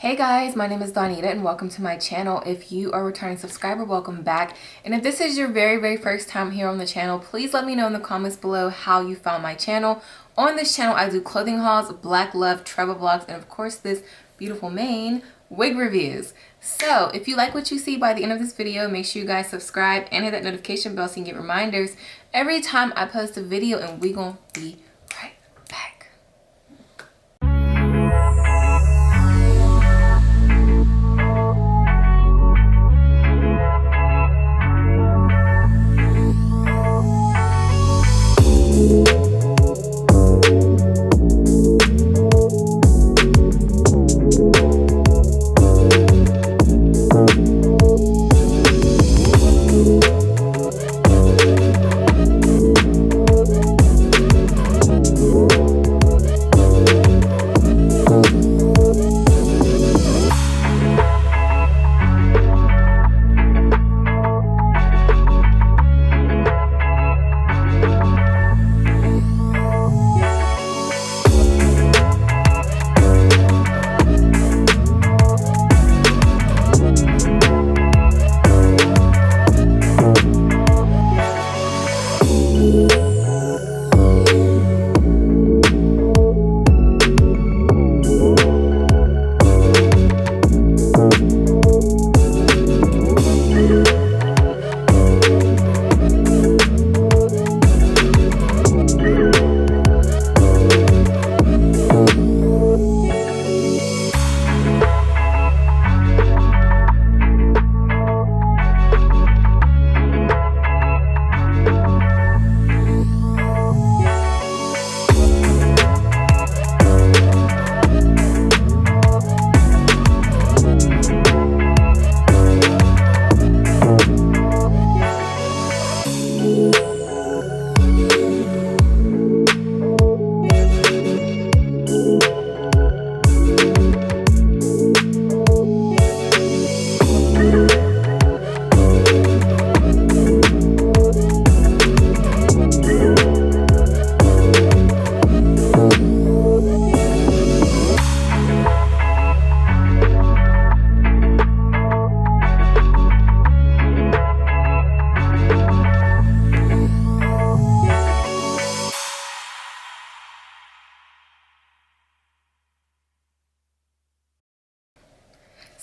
Hey guys, my name is Donita and welcome to my channel. If you are a returning subscriber, welcome back. And if this is your very first time here on the channel, please let me know in the comments below how you found my channel. On this channel, I do clothing hauls, black love, travel vlogs, and of course this beautiful mane, wig reviews. So if you like what you see by the end of this video, make sure you guys subscribe and hit that notification bell so you can get reminders every time I post a video, and we gonna be right back.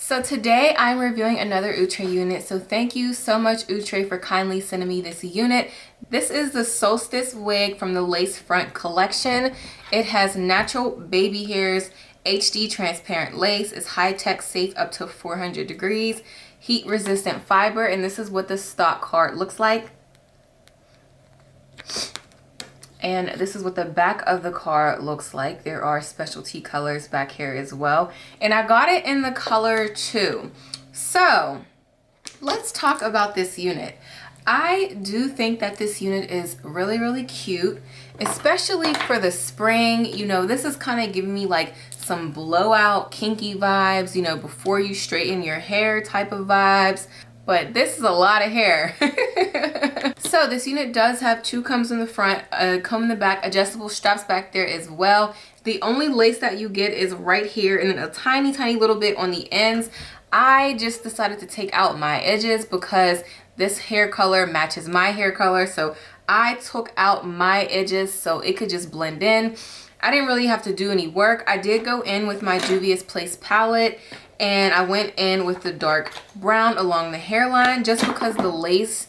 So today I'm reviewing another Outre unit. So thank you so much Outre for kindly sending me this unit. This is the SOLSTICE wig from the Lace Front collection. It has natural baby hairs, HD transparent lace, is high-tech, safe up to 400 degrees, heat resistant fiber, and this is what the stock card looks like. And this is what the back of the card looks like. There are specialty colors back here as well. And I got it in the color 2. So let's talk about this unit. I do think that this unit is really cute, especially for the spring. You know, this is kind of giving me like some blowout kinky vibes, you know, before you straighten your hair type of vibes. But this is a lot of hair. So this unit does have 2 combs in the front, a comb in the back, adjustable straps back there as well. The only lace that you get is right here, and then a tiny little bit on the ends. I just decided to take out my edges because this hair color matches my hair color. So I took out my edges so it could just blend in. I didn't really have to do any work. I did go in with my Juvia's Place palette, and I went in with the dark brown along the hairline just because the lace,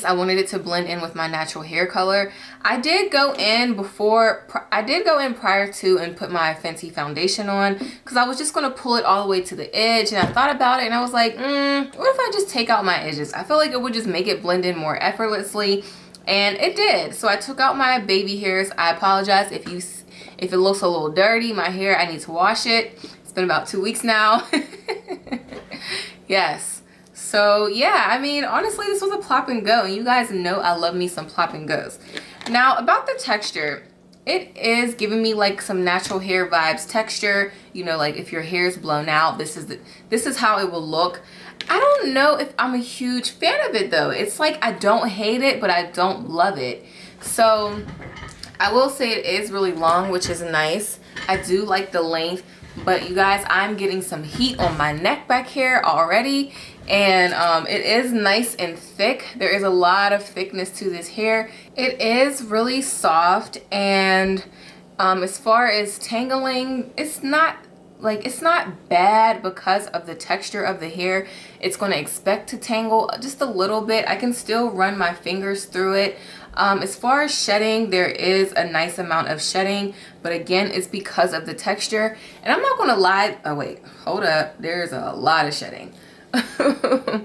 I wanted it to blend in with my natural hair color. I did go in prior to and put my Fenty foundation on because I was just going to pull it all the way to the edge, and I thought about it and I was like, what if I just take out my edges? I feel like it would just make it blend in more effortlessly, and it did. So I took out my baby hairs. I apologize if it looks a little dirty. My hair, I need to wash it. It's been about 2 weeks now. Yes. So yeah, I mean, honestly, this was a plop and go, and you guys know I love me some plop and goes. Now about the texture, it is giving me like some natural hair vibes texture. You know, like if your hair is blown out, this is how it will look. I don't know if I'm a huge fan of it though. It's like I don't hate it, but I don't love it. So I will say it is really long, which is nice. I do like the length. But you guys, I'm getting some heat on my neck back here already, and it is nice and thick. There is a lot of thickness to this hair. It is really soft, and as far as tangling, it's not bad because of the texture of the hair. It's going to expect to tangle just a little bit. I can still run my fingers through it. As far as shedding, there is a nice amount of shedding, but again, it's because of the texture. And I'm not going to lie. Oh wait, hold up. There's a lot of shedding. It's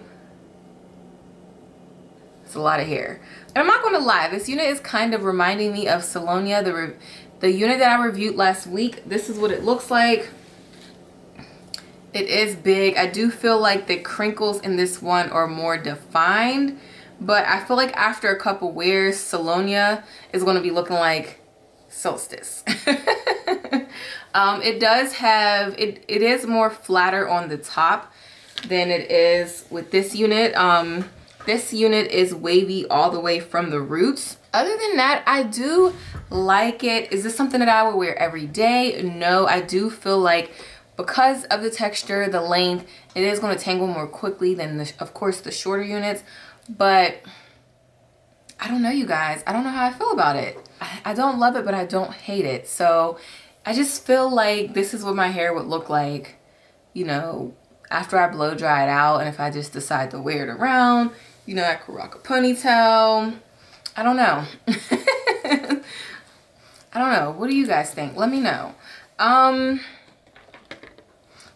a lot of hair. And I'm not going to lie, this unit is kind of reminding me of Solonia, the unit that I reviewed last week. This is what it looks like. It is big. I do feel like the crinkles in this one are more defined, but I feel like after a couple wears, Solonia is going to be looking like Solstice. It does have, it is more flatter on the top than it is with this unit. This unit is wavy all the way from the roots. Other than that, I do like it. Is this something that I would wear every day? No, I do feel like because of the texture, the length, it is going to tangle more quickly than, of course, the shorter units. But I don't know, you guys. I don't know how I feel about it. I don't love it, but I don't hate it. So I just feel like this is what my hair would look like, you know, after I blow dry it out. And if I just decide to wear it around, you know, I could rock a ponytail. I don't know. I don't know. What do you guys think? Let me know.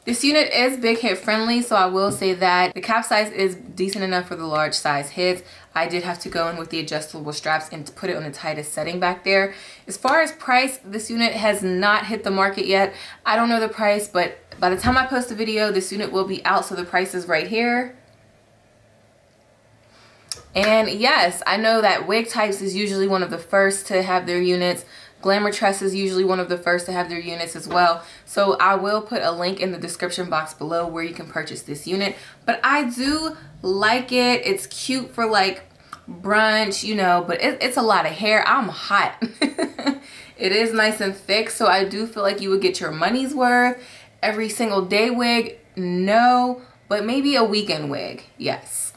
This unit is big head friendly, so I will say that the cap size is decent enough for the large size heads. I did have to go in with the adjustable straps and to put it on the tightest setting back there. As far as price, this unit has not hit the market yet. I don't know the price, but by the time I post the video, this unit will be out, so the price is right here. And yes, I know that Wig Types is usually one of the first to have their units. Glamour Tress is usually one of the first to have their units as well. So I will put a link in the description box below where you can purchase this unit. But I do like it. It's cute for like brunch, you know, but it's a lot of hair. I'm hot. It is nice and thick, so I do feel like you would get your money's worth. Every single day wig, no, but maybe a weekend wig, yes.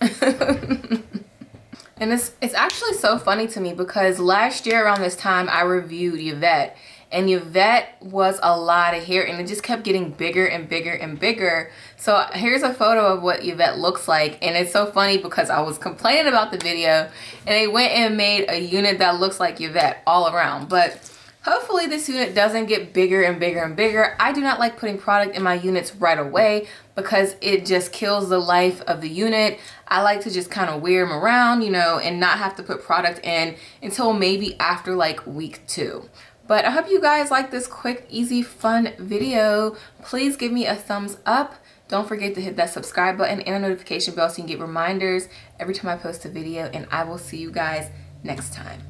And it's actually so funny to me because last year around this time I reviewed Yvette, and Yvette was a lot of hair and it just kept getting bigger and bigger and bigger. So here's a photo of what Yvette looks like, and it's so funny because I was complaining about the video and they went and made a unit that looks like Yvette all around. But hopefully this unit doesn't get bigger and bigger and bigger. I do not like putting product in my units right away because it just kills the life of the unit. I like to just kind of wear them around, you know, and not have to put product in until maybe after like week 2. But I hope you guys like this quick, easy, fun video. Please give me a thumbs up. Don't forget to hit that subscribe button and a notification bell so you can get reminders every time I post a video. And I will see you guys next time.